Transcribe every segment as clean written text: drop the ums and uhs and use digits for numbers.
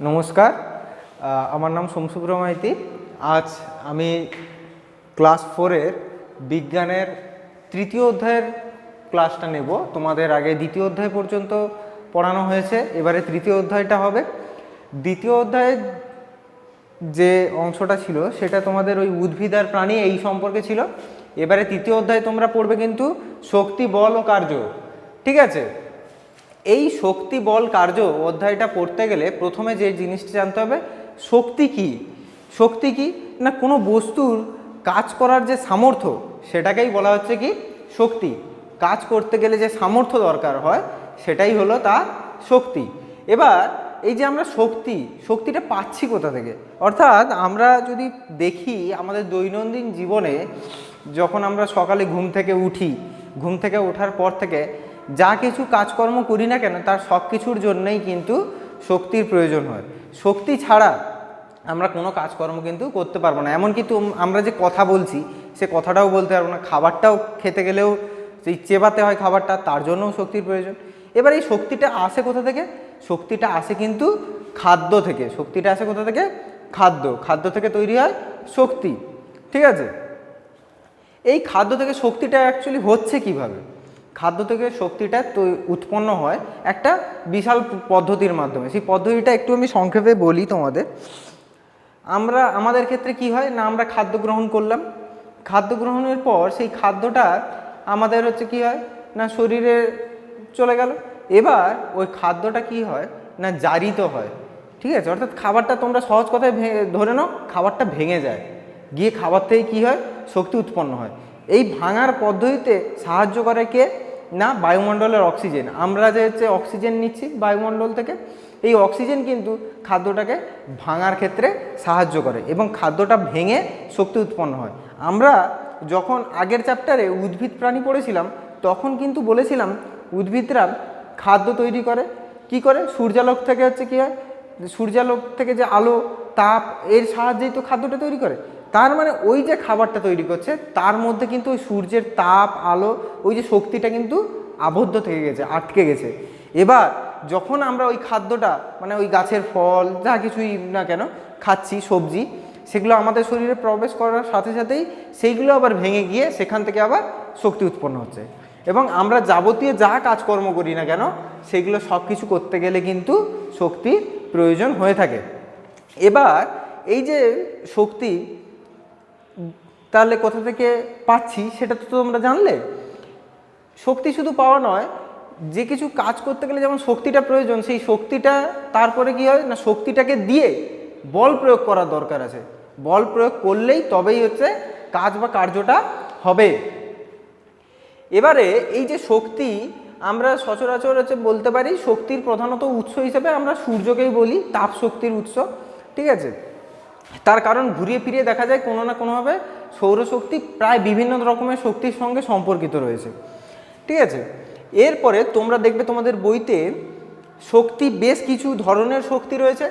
নমস্কার, আমার নাম সোমসুব্র মাইতি। আজ আমি ক্লাস 4-এর বিজ্ঞানের তৃতীয় অধ্যায়ের ক্লাসটা নেব। তোমাদের আগে দ্বিতীয় অধ্যায় পর্যন্ত পড়ানো হয়েছে, এবারে তৃতীয় অধ্যায়টা হবে। দ্বিতীয় অধ্যায়ের যে অংশটা ছিল সেটা তোমাদের ওই উদ্ভিদ আর প্রাণী এই সম্পর্কে ছিল। এবারে তৃতীয় অধ্যায় তোমরা পড়বে কিন্তু শক্তি, বল ও কার্য। ঠিক আছে, এই শক্তি, বল, কার্য অধ্যায়টা পড়তে গেলে প্রথমে যে জিনিসটা জানতে হবে, শক্তি কি। শক্তি কি না, কোনো বস্তুর কাজ করার যে সামর্থ্য সেটাকেই বলা হচ্ছে কি শক্তি। কাজ করতে গেলে যে সামর্থ্য দরকার হয় সেটাই হলো তার শক্তি। এবার এই যে আমরা শক্তিটা পাচ্ছি কোথা থেকে, অর্থাৎ আমরা যদি দেখি আমাদের দৈনন্দিন জীবনে যখন আমরা সকালে ঘুম থেকে উঠি, ঘুম থেকে ওঠার পর থেকে যা কিছু কাজকর্ম করি না কেন তার সব কিছুর জন্যই কিন্তু শক্তির প্রয়োজন হয়। শক্তি ছাড়া আমরা কোনো কাজকর্ম কিন্তু করতে পারবো না। এমনকি আমরা যে কথা বলছি সে কথাটাও বলতে পারবো না, খাবারটাও খেতে গেলেও সেই চেবাতে হয় খাবারটা, তার জন্যও শক্তির প্রয়োজন। এবার এই শক্তিটা আসে কোথা থেকে? শক্তিটা আসে কিন্তু খাদ্য থেকে। শক্তিটা আসে কোথা থেকে? খাদ্য থেকে তৈরি হয় শক্তি। ঠিক আছে, এই খাদ্য থেকে শক্তিটা অ্যাকচুয়ালি হচ্ছে কিভাবে? খাদ্য থেকে শক্তিটা উৎপন্ন হয় একটা বিশাল পদ্ধতির মাধ্যমে। সেই পদ্ধতিটা একটু আমি সংক্ষেপে বলি তোমাদের। আমাদের ক্ষেত্রে কি হয় না, আমরা খাদ্য গ্রহণ করলাম, খাদ্য গ্রহণের পর সেই খাদ্যটা আমাদের কি হয় না শরীরে চলে গেল। এবার ওই খাদ্যটা কি হয় না জারিত হয়। ঠিক আছে, অর্থাৎ খাবারটা তোমরা সহজ কথায় ধরে নাও, খাবারটা ভেঙে যায়, গিয়ে খাবার থেকে কি হয় শক্তি উৎপন্ন হয়। এই ভাঙার পদ্ধতিতে সাহায্য করে কে না বায়ুমণ্ডলের অক্সিজেন। আমরা যে অক্সিজেন নিচ্ছি বায়ুমণ্ডল থেকে, এই অক্সিজেন কিন্তু খাদ্যটাকে ভাঙার ক্ষেত্রে সাহায্য করে এবং খাদ্যটা ভেঙে শক্তি উৎপন্ন হয়। আমরা যখন আগের চ্যাপ্টারে উদ্ভিদ প্রাণী পড়েছিলাম তখন কিন্তু বলেছিলাম উদ্ভিদরা খাদ্য তৈরি করে কি করে, সূর্যালোক থেকে কি হয়, সূর্যালোক থেকে যে আলো তাপ এর সাহায্যেই তো খাদ্যটা তৈরি করে। তার মানে ওই যে খাবারটা তৈরি করছে তার মধ্যে কিন্তু ওই সূর্যের তাপ আলো ওই যে শক্তিটা কিন্তু আবদ্ধ থেকে গেছে, আটকে গেছে। এবার যখন আমরা ওই খাদ্যটা মানে ওই গাছের ফল যা কিছুই না কেন খাচ্ছি, সবজি, সেগুলো আমাদের শরীরে প্রবেশ করার সাথে সাথেই সেইগুলো আবার ভেঙে গিয়ে সেখান থেকে আবার শক্তি উৎপন্ন হচ্ছে। এবং আমরা যাবতীয় যা কাজকর্ম করি না কেন সেগুলো সব কিছু করতে গেলে কিন্তু শক্তি প্রয়োজন হয়ে থাকে। এবার এই যে শক্তি তাহলে কোথা থেকে পাচ্ছি সেটা তো তোমরা জানলে। শক্তি শুধু পাওয়া নয়, যে কিছু কাজ করতে গেলে যেমন শক্তিটা প্রয়োজন, সেই শক্তিটা তারপরে কি হয় না শক্তিটাকে দিয়ে বল প্রয়োগ করার দরকার আছে। বল প্রয়োগ করলেই তবেই কাজ বা কার্যটা হবে। এবারে এই যে শক্তি আমরা সচরাচর বলতে পারি শক্তির প্রধানত উৎস হিসেবে আমরা সূর্যকেই বলি তাপ শক্তির উৎস। ঠিক আছে, তার কারণ ঘুরিয়ে ফিরিয়ে দেখা যায় কোনো না কোনোভাবে সৌরশক্তি প্রায় বিভিন্ন রকমের শক্তির সঙ্গে সম্পর্কিত রয়েছে। ঠিক আছে, এরপরে তোমরা দেখবে তোমাদের বইতে শক্তি বেশ কিছু ধরনের শক্তি রয়েছে।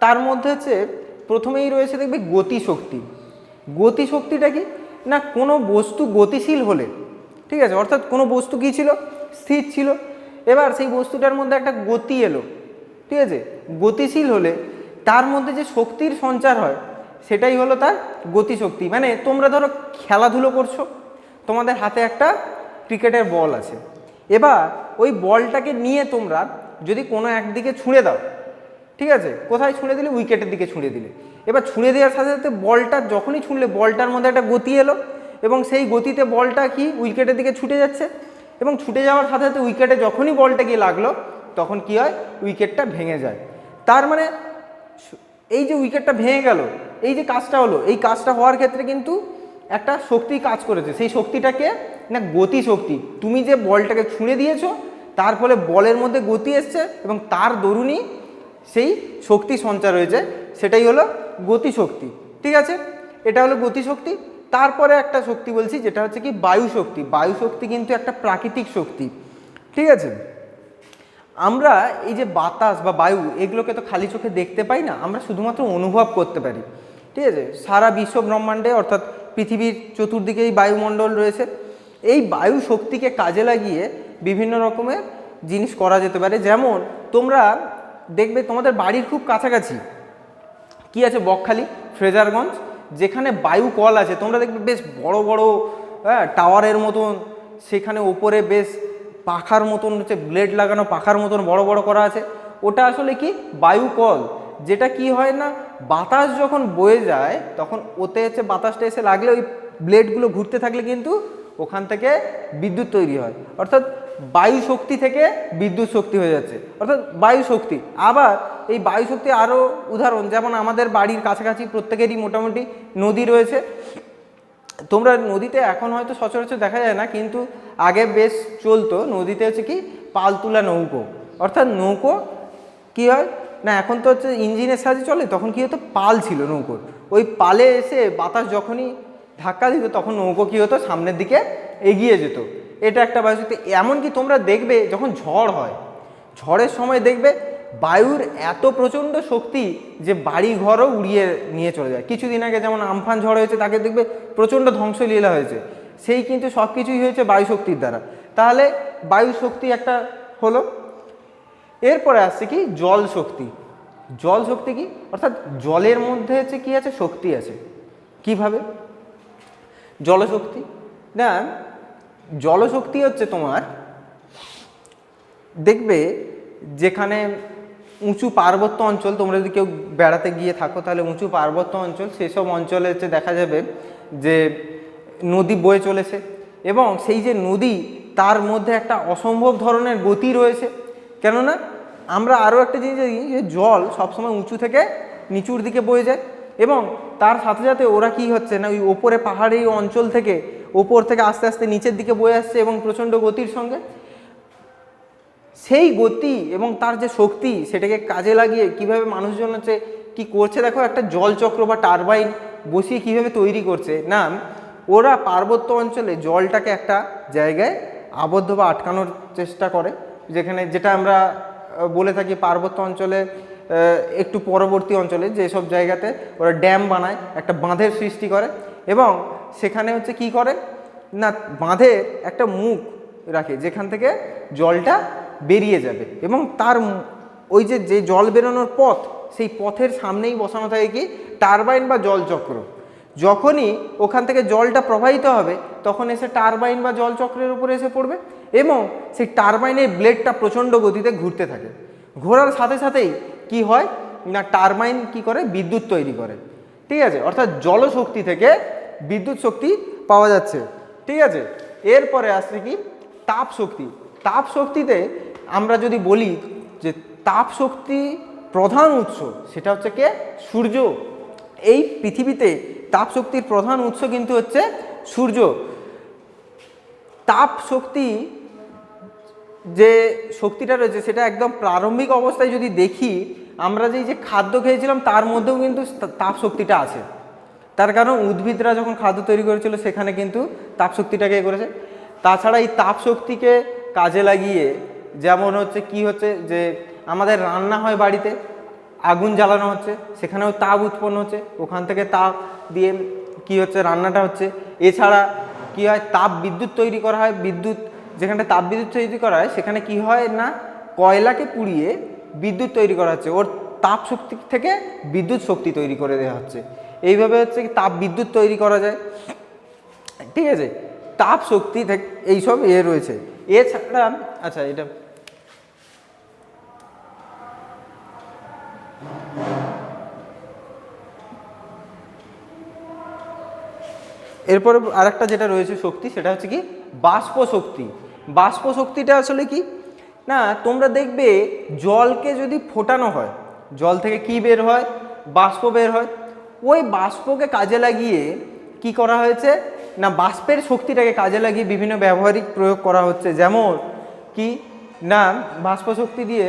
তার মধ্যে প্রথমেই রয়েছে দেখবে গতিশক্তি। গতিশক্তিটা কি না, কোনো বস্তু গতিশীল হলে, ঠিক আছে, অর্থাৎ কোনো বস্তু কী ছিল স্থির ছিল, এবার সেই বস্তুটার মধ্যে একটা গতি এলো, ঠিক আছে, গতিশীল হলে তার মধ্যে যে শক্তির সঞ্চার হয় সেটাই হলো তার গতিশক্তি। মানে তোমরা ধরো খেলাধুলো করছো, তোমাদের হাতে একটা ক্রিকেটের বল আছে, এবার ওই বলটাকে নিয়ে তোমরা যদি কোনো একদিকে ছুঁড়ে দাও, ঠিক আছে, কোথায় ছুঁড়ে দিলে উইকেটের দিকে ছুঁড়ে দিলে, এবার ছুঁড়ে দেওয়ার সাথে সাথে বলটা যখনই ছুঁড়লে বলটার মধ্যে একটা গতি এলো এবং সেই গতিতে বলটা কি উইকেটের দিকে ছুটে যাচ্ছে এবং ছুটে যাওয়ার সাথে সাথে উইকেটে যখনই বলটা গিয়ে লাগলো তখন কি হয় উইকেটটা ভেঙে যায়। তার মানে এই যে উইকেটটা ভেঙে গেল, এই যে কাজটা হলো, এই কাজটা হওয়ার ক্ষেত্রে কিন্তু একটা শক্তি কাজ করেছে। সেই শক্তিটাকে না গতিশক্তি। তুমি যে বলটাকে ছুঁড়ে দিয়েছো তার ফলে বলের মধ্যে গতি এসছে এবং তার দরুনই সেই শক্তি সঞ্চার হয়েছে, সেটাই হলো গতিশক্তি। ঠিক আছে, এটা হলো গতিশক্তি। তারপরে একটা শক্তি বলছি যেটা কি বায়ু শক্তি। বায়ু শক্তি কিন্তু একটা প্রাকৃতিক শক্তি। ঠিক আছে, আমরা এই যে বাতাস বা বায়ু এগুলোকে তো খালি চোখে দেখতে পাই না, আমরা শুধুমাত্র অনুভব করতে পারি। ঠিক আছে, সারা বিশ্ব ব্রহ্মাণ্ডে অর্থাৎ পৃথিবীর চতুর্দিকেই বায়ুমণ্ডল রয়েছে। এই বায়ু শক্তিকে কাজে লাগিয়ে বিভিন্ন রকমের জিনিস করা যেতে পারে। যেমন তোমরা দেখবে তোমাদের বাড়ির খুব কাছাকাছি কি আছে, বকখালি, ফ্রেজারগঞ্জ, যেখানে বায়ু কল আছে, তোমরা দেখবে বেশ বড় বড় টাওয়ারের মতন, সেখানে ওপরে বেশ পাখার মতন হচ্ছে ব্লেড লাগানো, পাখার মতন বড় বড় করা আছে। ওটা আসলে কি বায়ু কল, যেটা কি হয় না, বাতাস যখন বয়ে যায় তখন ওতে হচ্ছে বাতাসটা এসে লাগলে ওই ব্লেডগুলো ঘুরতে থাকলে কিন্তু ওখান থেকে বিদ্যুৎ তৈরি হয়, অর্থাৎ বায়ু শক্তি থেকে বিদ্যুৎ শক্তি হয়ে যাচ্ছে, অর্থাৎ বায়ু শক্তি। আবার এই বায়ু শক্তি আরও উদাহরণ, যেমন আমাদের বাড়ির কাছাকাছি প্রত্যেকেরই মোটামুটি নদী রয়েছে। তোমরা নদীতে এখন হয়তো সচরাচর দেখা যায় না, কিন্তু আগে বেশ চলতো নদীতে হচ্ছে কি পাল তোলা নৌকো, অর্থাৎ নৌকো কি হয় না, এখন তো হচ্ছে ইঞ্জিনের সাহায্যে চলে, তখন কি হতো পাল ছিল নৌকোর, ওই পালে এসে বাতাস যখনই ধাক্কা দিত তখন নৌকো কী হতো সামনের দিকে এগিয়ে যেত। এটা একটা বায়ুশক্তি। এমনকি তোমরা দেখবে যখন ঝড় হয়, ঝড়ের সময় দেখবে বায়ুর এত প্রচণ্ড শক্তি যে বাড়ি ঘরও উড়িয়ে নিয়ে চলে যায়। কিছুদিন আগে যেমন আমফান ঝড় হয়েছে, তাকে দেখবে প্রচণ্ড ধ্বংসলীলা হয়েছে, সেই কিন্তু সব কিছুই হয়েছে বায়ু শক্তির দ্বারা। তাহলে বায়ু শক্তি একটা হলো। এরপরে আসছে কি জল শক্তি। জল শক্তি কি, অর্থাৎ জলের মধ্যে হচ্ছে কি আছে, শক্তি আছে। কিভাবে জলশক্তি না, জলশক্তি হচ্ছে তোমার দেখবে যেখানে উঁচু পার্বত্য অঞ্চল, তোমরা যদি কেউ বেড়াতে গিয়ে থাকো তাহলে উঁচু পার্বত্য অঞ্চল, সেসব অঞ্চলে হচ্ছে দেখা যাবে যে নদী বয়ে চলেছে, এবং সেই যে নদী তার মধ্যে একটা অসম্ভব ধরনের গতি রয়েছে। কেননা আমরা আরও একটা জিনিস জানি যে জল সবসময় উঁচু থেকে নিচুর দিকে বয়ে যায়, এবং তার সাথে সাথে ওরা কি হচ্ছে না, ওই ওপরে পাহাড়ি অঞ্চল থেকে ওপর থেকে আস্তে আস্তে নিচের দিকে বয়ে আসছে এবং প্রচণ্ড গতির সঙ্গে। সেই গতি এবং তার যে শক্তি সেটাকে কাজে লাগিয়ে কিভাবে মানুষজন হচ্ছে কি করছে, দেখো একটা জলচক্র বা টারবাইন বসিয়ে কিভাবে তৈরি করছে না, ওরা পার্বত্য অঞ্চলে জলটাকে একটা জায়গায় আবদ্ধ বা আটকানোর চেষ্টা করে, যেখানে যেটা আমরা বলে থাকি পার্বত্য অঞ্চলে একটু পরবর্তী অঞ্চলে যেসব জায়গাতে ওরা ড্যাম বানায়, একটা বাঁধের সৃষ্টি করে, এবং সেখানে হচ্ছে কি করে না, বাঁধের একটা মুখ রাখে যেখান থেকে জলটা বেরিয়ে যাবে, এবং তার ওই যে জল বেরোনোর পথ, সেই পথের সামনেই বসানো থাকে কি টারবাইন বা জলচক্র। যখনই ওখান থেকে জলটা প্রবাহিত হবে তখন এসে টারবাইন বা জলচক্রের উপরে এসে পড়বে, এবং সেই টারবাইনের ব্লেডটা প্রচণ্ড গতিতে ঘুরতে থাকে। ঘোরার সাথে সাথেই কি হয় না, টারবাইন কি করে বিদ্যুৎ তৈরি করে। ঠিক আছে, অর্থাৎ জলশক্তি থেকে বিদ্যুৎ শক্তি পাওয়া যাচ্ছে। ঠিক আছে, এরপরে আসছে কি তাপ শক্তি। তাপ শক্তিতে আমরা যদি বলি যে তাপ শক্তি প্রধান উৎস সেটা হচ্ছে কে, সূর্য। এই পৃথিবীতে তাপ শক্তির প্রধান উৎস কিন্তু হচ্ছে সূর্য। তাপ শক্তি যে শক্তিটা রয়েছে সেটা একদম প্রারম্ভিক অবস্থায় যদি দেখি, আমরা যে খাদ্য খেয়েছিলাম তার মধ্যেও কিন্তু তাপ শক্তিটা আছে। তার কারণ উদ্ভিদরা যখন খাদ্য তৈরি করেছিল সেখানে কিন্তু তাপ শক্তিটাকে করেছে। তাছাড়া এই তাপ শক্তিকে কাজে লাগিয়ে যেমন হচ্ছে কি হচ্ছে যে আমাদের রান্না হয় বাড়িতে, আগুন জ্বালানো হচ্ছে, সেখানেও তাপ উৎপন্ন হচ্ছে, ওখান থেকে তাপ দিয়ে কি হচ্ছে রান্নাটা হচ্ছে। এছাড়া কি হয়, তাপ বিদ্যুৎ তৈরি করা হয়। বিদ্যুৎ যেখানে তাপ বিদ্যুৎ তৈরি করা হয় সেখানে কি হয় না, কয়লাকে পুড়িয়ে বিদ্যুৎ তৈরি করা হচ্ছে, ওর তাপ শক্তি থেকে বিদ্যুৎ শক্তি তৈরি করে দেওয়া হচ্ছে। এইভাবে হচ্ছে কি তাপ বিদ্যুৎ তৈরি করা যায়। ঠিক আছে, তাপ শক্তি থেকে এইসব রয়েছে। এছাড়া আচ্ছা, এটা এরপরে আরেকটা যেটা রয়েছে শক্তি সেটা হচ্ছে কি বাষ্প শক্তি। বাষ্প শক্তিটা আসলে কি না, তোমরা দেখবে জলকে যদি ফোটানো হয়, জল থেকে কি বের হয়, বাষ্প বের হয়। ওই বাষ্পকে কাজে লাগিয়ে কি করা হয়েছে না, বাষ্পের শক্তিটাকে কাজে লাগিয়ে বিভিন্ন ব্যবহারিক প্রয়োগ করা হচ্ছে। যেমন কি না, বাষ্প শক্তি দিয়ে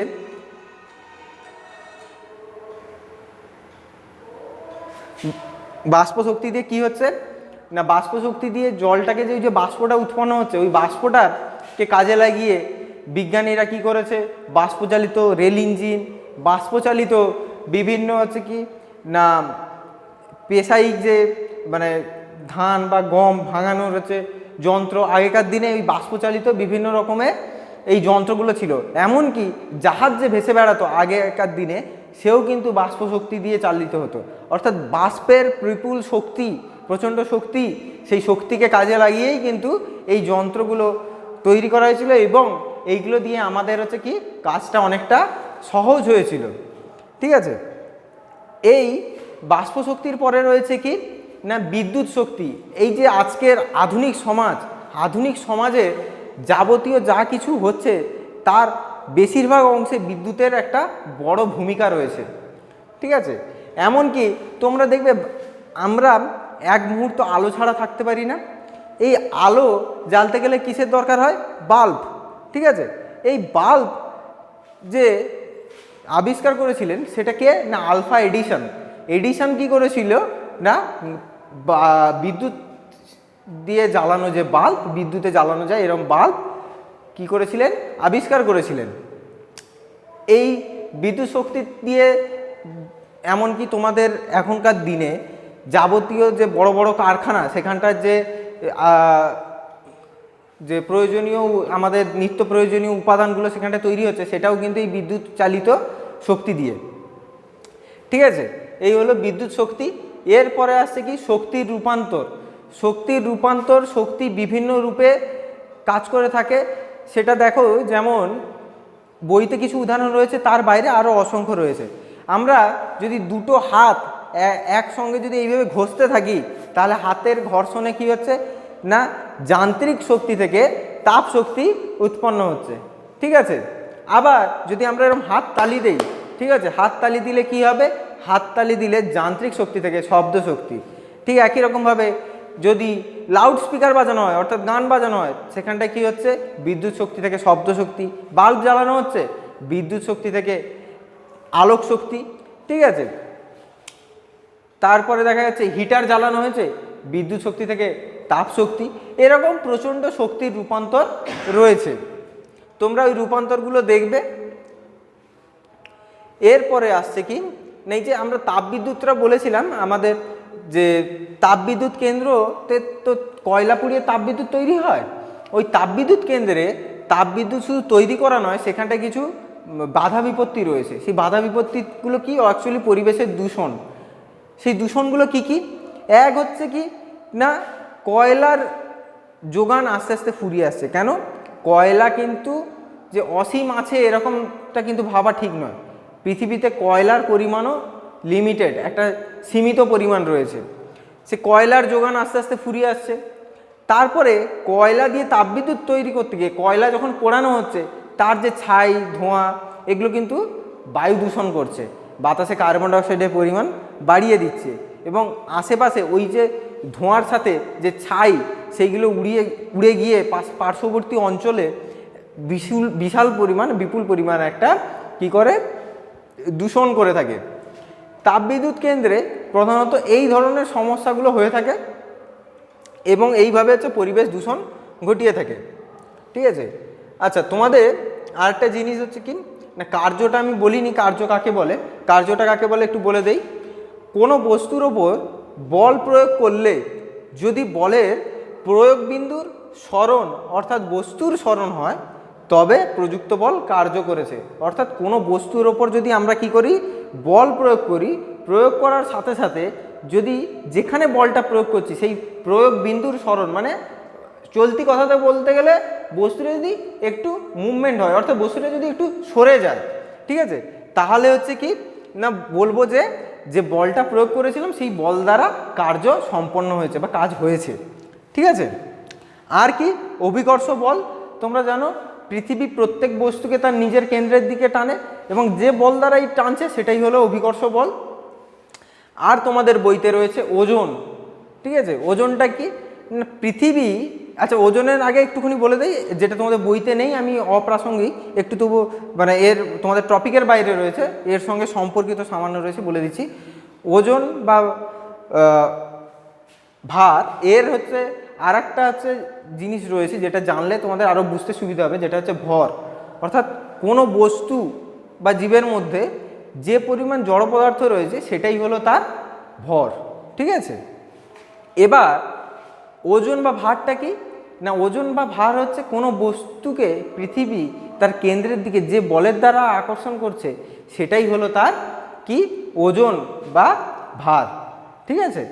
কি হচ্ছে না, বাষ্প শক্তি দিয়ে জলটাকে যে বাষ্পটা উৎপন্ন হচ্ছে, ওই বাষ্পটাকে কাজে লাগিয়ে বিজ্ঞানীরা কি করেছে, বাষ্পচালিত রেল ইঞ্জিন, বাষ্পচালিত বিভিন্ন হচ্ছে কি না পেশায়িক যে মানে ধান বা গম ভাঙানোর হচ্ছে যন্ত্র, আগেকার দিনে ওই বাষ্পচালিত বিভিন্ন রকমের এই যন্ত্রগুলো ছিল। এমনকি জাহাজ যে ভেসে বেড়াতো আগেকার দিনে, সেও কিন্তু বাষ্প শক্তি দিয়ে চালিত হতো। অর্থাৎ বাষ্পের বিপুল শক্তি, প্রচণ্ড শক্তি, সেই শক্তিকে কাজে লাগিয়েই কিন্তু এই যন্ত্রগুলো তৈরি করা হয়েছিল এবং এইগুলো দিয়ে আমাদের হচ্ছে কি কাজটা অনেকটা সহজ হয়েছিল। ঠিক আছে, এই বাষ্প শক্তির পরে রয়েছে কি না বিদ্যুৎ শক্তি। এই যে আজকের আধুনিক সমাজ, আধুনিক সমাজে যাবতীয় যা কিছু হচ্ছে তার বেশিরভাগ অংশে বিদ্যুতের একটা বড় ভূমিকা রয়েছে। ঠিক আছে, এমনকি তোমরা দেখবে আমরা এক মুহূর্ত আলো ছাড়া থাকতে পারি না। এই আলো জ্বালতে গেলে কিসের দরকার হয়? বাল্ব। ঠিক আছে, এই বাল্ব যে আবিষ্কার করেছিলেন সেটা কে না আলফা এডিসন। এডিসন কি করেছিল না বিদ্যুৎ দিয়ে জ্বালানো যে বাল্ব, বিদ্যুতে জ্বালানো যায় এরকম বাল্ব কি করেছিলেন? আবিষ্কার করেছিলেন। এই বিদ্যুৎ শক্তি দিয়ে এমনকি তোমাদের এখনকার দিনে যাবতীয় যে বড় বড় কারখানা, সেখানকার যে প্রয়োজনীয় আমাদের নিত্য প্রয়োজনীয় উপাদানগুলো সেখানটা তৈরি হচ্ছে, সেটাও কিন্তু এই বিদ্যুৎ চালিত শক্তি দিয়ে। ঠিক আছে, এই হলো বিদ্যুৎ শক্তি। এরপরে আসছে কি শক্তির রূপান্তর। শক্তির রূপান্তর, শক্তি বিভিন্ন রূপে কাজ করে থাকে। সেটা দেখো, যেমন বইতে কিছু উদাহরণ রয়েছে, তার বাইরে আরও অসংখ্য রয়েছে। আমরা যদি দুটো হাত একসঙ্গে যদি এইভাবে ঘষতে থাকি, তাহলে হাতের ঘর্ষণে কি হচ্ছে না যান্ত্রিক শক্তি থেকে তাপ শক্তি উৎপন্ন হচ্ছে। ঠিক আছে, আবার যদি আমরা এরকম হাত তালি দেই, ঠিক আছে, হাত তালি দিলে কি হবে? হাত তালি দিলে যান্ত্রিক শক্তি থেকে শব্দ শক্তি। ঠিক একই রকমভাবে যদি লাউড স্পিকার বাজানো হয়, অর্থাৎ গান বাজানো হয়, সেখানটায় কি হচ্ছে? বিদ্যুৎ শক্তি থেকে শব্দ শক্তি। বাল্ব জ্বালানো হচ্ছে, বিদ্যুৎ শক্তি থেকে আলোক শক্তি। ঠিক আছে, তারপরে দেখা যাচ্ছে হিটার জ্বালানো হয়েছে, বিদ্যুৎ শক্তি থেকে তাপ শক্তি। এরকম প্রচণ্ড শক্তির রূপান্তর রয়েছে, তোমরা ওই রূপান্তরগুলো দেখবে। এরপরে আসছে কি না, এই যে আমরা তাপবিদ্যুৎটা বলেছিলাম, আমাদের যে তাপবিদ্যুৎ কেন্দ্রতে তো কয়লা পুড়িয়ে তাপবিদ্যুৎ তৈরি হয়। ওই তাপবিদ্যুৎ কেন্দ্রে তাপবিদ্যুৎ শুধু তৈরি করা নয়, সেখানটায় কিছু বাধা বিপত্তি রয়েছে। সেই বাধা বিপত্তিগুলো কি? অ্যাকচুয়ালি পরিবেশের দূষণ। সেই দূষণগুলো কি কি? এক হচ্ছে কি না কয়লার যোগান আস্তে আস্তে ফুরিয়ে আসছে। কেন? কয়লা কিন্তু যে অসীম আছে এরকমটা কিন্তু ভাবা ঠিক নয়। পৃথিবীতে কয়লার পরিমাণও লিমিটেড, একটা সীমিত পরিমাণ রয়েছে। সে কয়লার যোগান আস্তে আস্তে ফুরিয়ে আসছে। তারপরে কয়লা দিয়ে তাপবিদ্যুৎ তৈরি করতে গিয়ে কয়লা যখন পোড়ানো হচ্ছে, তার যে ছাই, ধোঁয়া, এগুলো কিন্তু বায়ু দূষণ করছে, বাতাসে কার্বন ডাইঅক্সাইডের পরিমাণ বাড়িয়ে দিচ্ছে এবং আশেপাশে ওই যে ধোঁয়ার সাথে যে ছাই, সেইগুলো উড়ে গিয়ে পার্শ্ববর্তী অঞ্চলে বিপুল পরিমাণ একটা কি করে দূষণ করে থাকে। তাপবিদ্যুৎ কেন্দ্রে প্রধানত এই ধরনের সমস্যাগুলো হয়ে থাকে এবং এইভাবে হচ্ছে পরিবেশ দূষণ ঘটিয়ে থাকে। ঠিক আছে, আচ্ছা, তোমাদের আরেকটা জিনিস হচ্ছে কি না, কার্যটা আমি বলিনি, কার্য কাকে বলে। কার্যটা কাকে বলে একটু বলে দেই। কোনো বস্তুর ওপর বল প্রয়োগ করলে যদি বলের প্রয়োগ বিন্দুর স্মরণ অর্থাৎ বস্তুর স্মরণ হয়, তবে প্রযুক্ত বল কার্য করেছে। অর্থাৎ কোনো বস্তুর ওপর যদি আমরা কি করি, বল প্রয়োগ করি, প্রয়োগ করার সাথে সাথে যদি যেখানে বলটা প্রয়োগ করছি সেই প্রয়োগ বিন্দুর স্মরণ, মানে চলতি কথাতে বলতে গেলে বস্তুটা যদি একটু মুভমেন্ট হয়, অর্থাৎ বস্তুটা যদি একটু সরে যায়, ঠিক আছে, তাহলে হচ্ছে কি না বলবো যে বলটা প্রয়োগ করেছিলাম সেই বল দ্বারা কার্য সম্পন্ন হয়েছে বা কাজ হয়েছে। ঠিক আছে, আর কি অভিকর্ষ বল। তোমরা জানো পৃথিবী প্রত্যেক বস্তুকে তার নিজের কেন্দ্রের দিকে টানে এবং যে বল দ্বারাই টানছে সেটাই হলো অভিকর্ষ বল। আর তোমাদের বইতে রয়েছে ওজন। ঠিক আছে, ওজনটা কি পৃথিবী, আচ্ছা ওজনের আগে একটুখানি বলে দেই, যেটা তোমাদের বইতে নেই, আমি অপ্রাসঙ্গিক একটু তবু মানে এর তোমাদের টপিকের বাইরে রয়েছে, এর সঙ্গে সম্পর্কিত সামান্য রয়েছে, বলে দিচ্ছি। ওজন বা ভার, এর হচ্ছে আর একটা হচ্ছে জিনিস রয়েছে যেটা জানলে তোমাদের আরও বুঝতে সুবিধা হবে, যেটা হচ্ছে ভর। অর্থাৎ কোনো বস্তু বা জীবের মধ্যে যে পরিমাণ জড় পদার্থ রয়েছে সেটাই হলো তার ভর। ঠিক আছে, এবার ওজন বা ভারটা কি না, ওজন বা ভার হচ্ছে কোনো বস্তুকে পৃথিবী তার কেন্দ্রের দিকে যে বলের দ্বারা আকর্ষণ করছে সেটাই হলো তার কি ওজন বা ভার। ঠিক আছে,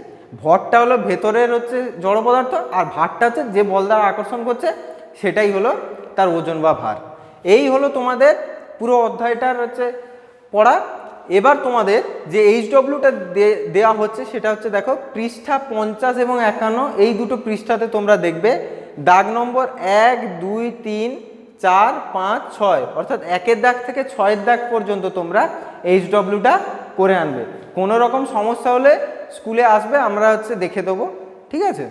ভরটা হলো ভেতরের হচ্ছে জড় পদার্থ, আর ভারটা হচ্ছে যে বল দ্বারা আকর্ষণ করছে সেটাই হলো তার ওজন বা ভার। এই হলো তোমাদের পুরো অধ্যায়টার হচ্ছে পড়া। এবার তোমাদের যে এইচডব্লিউটা দেওয়া হচ্ছে সেটা হচ্ছে দেখো পৃষ্ঠা 50 এবং 51, এই দুটো পৃষ্ঠাতে তোমরা দেখবে দাগ নম্বর 1, 2, 3, 4, 5, 6, অর্থাৎ 1-এর দাগ থেকে 6-এর দাগ পর্যন্ত তোমরা এইচডব্লিউটা করে আনবে। কোনো রকম সমস্যা হলে স্কুলে আসবে, আমরা হচ্ছে দেখে দেবো। ঠিক আছে।